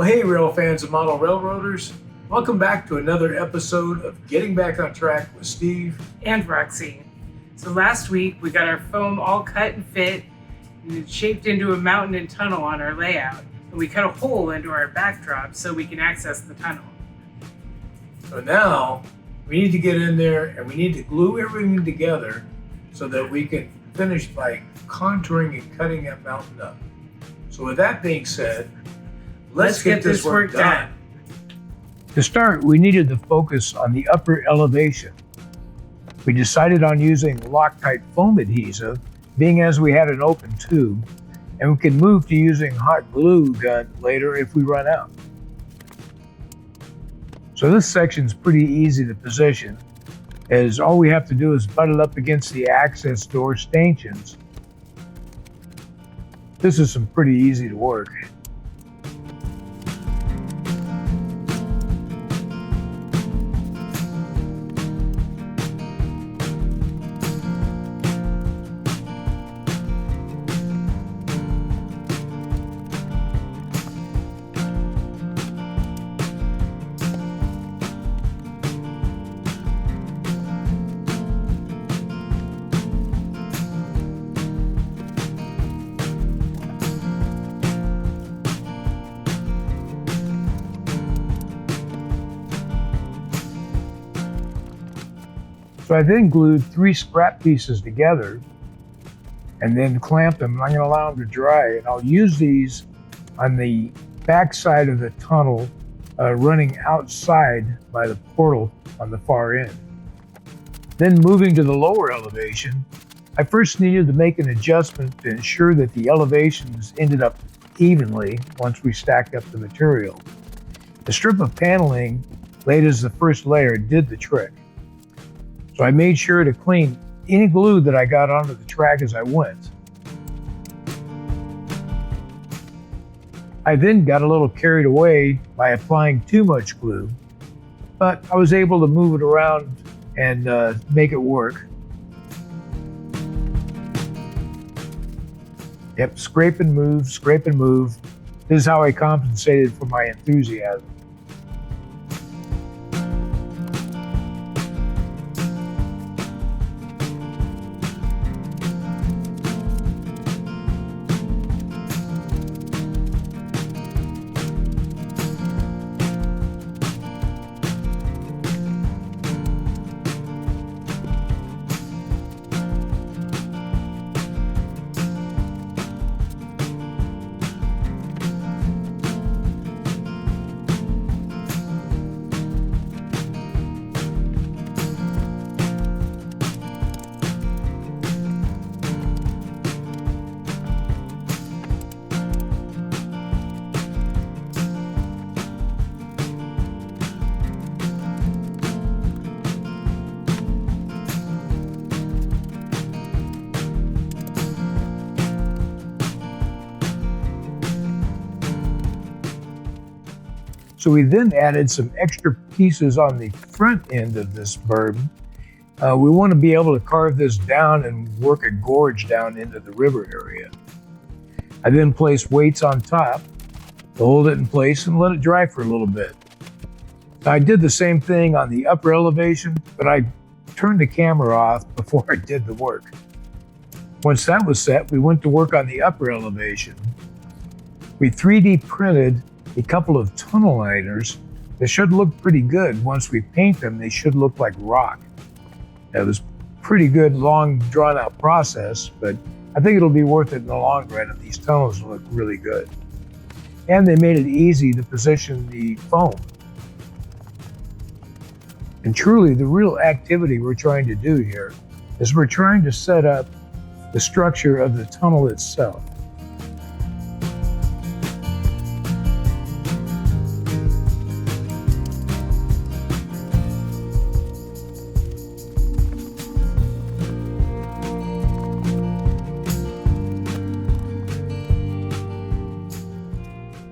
Well, hey, rail fans and model railroaders. Welcome back to another episode of Getting Back on Track with Steve and Roxy. So last week we got our foam all cut and fit and it's shaped into a mountain and tunnel on our layout. And we cut a hole into our backdrop so we can access the tunnel. So now we need to get in there and we need to glue everything together so that we can finish by contouring and cutting that mountain up. So with that being said, let's get this work done. To start, we needed to focus on the upper elevation. We decided on using Loctite foam adhesive, being as we had an open tube, and we can move to using hot glue gun later if we run out. So this section's pretty easy to position, as all we have to do is butt it up against the access door stanchions. This is some pretty easy to work. So I then glued 3 scrap pieces together and then clamped them. I'm going to allow them to dry, and I'll use these on the back side of the tunnel running outside by the portal on the far end. Then moving to the lower elevation, I first needed to make an adjustment to ensure that the elevations ended up evenly once we stacked up the material. The strip of paneling laid as the first layer did the trick. So I made sure to clean any glue that I got onto the track as I went. I then got a little carried away by applying too much glue, but I was able to move it around and make it work. Yep, scrape and move, scrape and move. This is how I compensated for my enthusiasm. So we then added some extra pieces on the front end of this burden. We want to be able to carve this down and work a gorge down into the river area. I then placed weights on top to hold it in place and let it dry for a little bit. Now, I did the same thing on the upper elevation, but I turned the camera off before I did the work. Once that was set, we went to work on the upper elevation. We 3D printed a couple of tunnel liners that should look pretty good. Once we paint them, they should look like rock. Now, it was a pretty good, long, drawn-out process, but I think it'll be worth it in the long run, and these tunnels look really good. And they made it easy to position the foam. And truly, the real activity we're trying to do here is we're trying to set up the structure of the tunnel itself.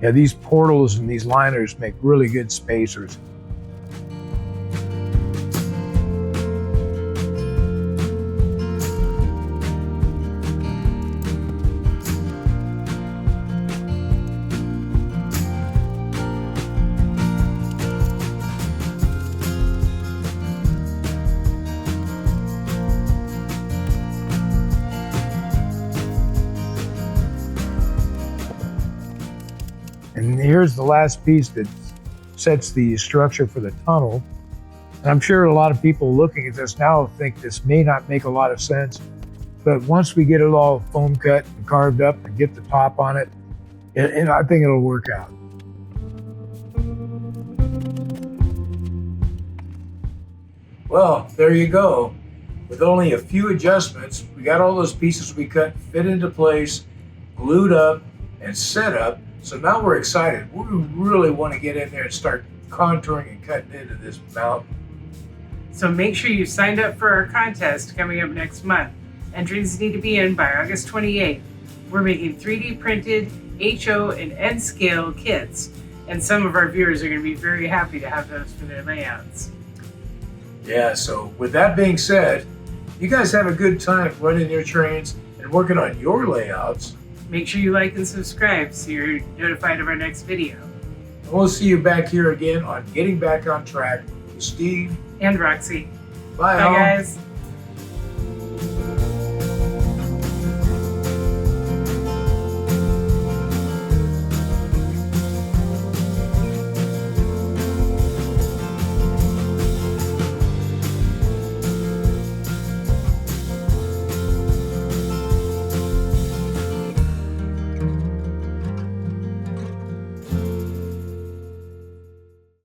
Yeah, these portals and these liners make really good spacers. here's the last piece that sets the structure for the tunnel. And I'm sure a lot of people looking at this now think this may not make a lot of sense, but once we get it all foam cut and carved up and get the top on it, and I think it'll work out. Well, there you go. With only a few adjustments, we got all those pieces we cut fit into place, glued up, and set up. So now we're excited. We really want to get in there and start contouring and cutting into this mountain. So make sure you signed up for our contest coming up next month. Entries need to be in by August 28th. We're making 3D printed HO and N scale kits, and some of our viewers are going to be very happy to have those for their layouts. Yeah, so with that being said, you guys have a good time running your trains and working on your layouts. Make sure you like and subscribe so you're notified of our next video. And we'll see you back here again on Getting Back on Track with Steve And Roxy. Bye, Bye all. guys.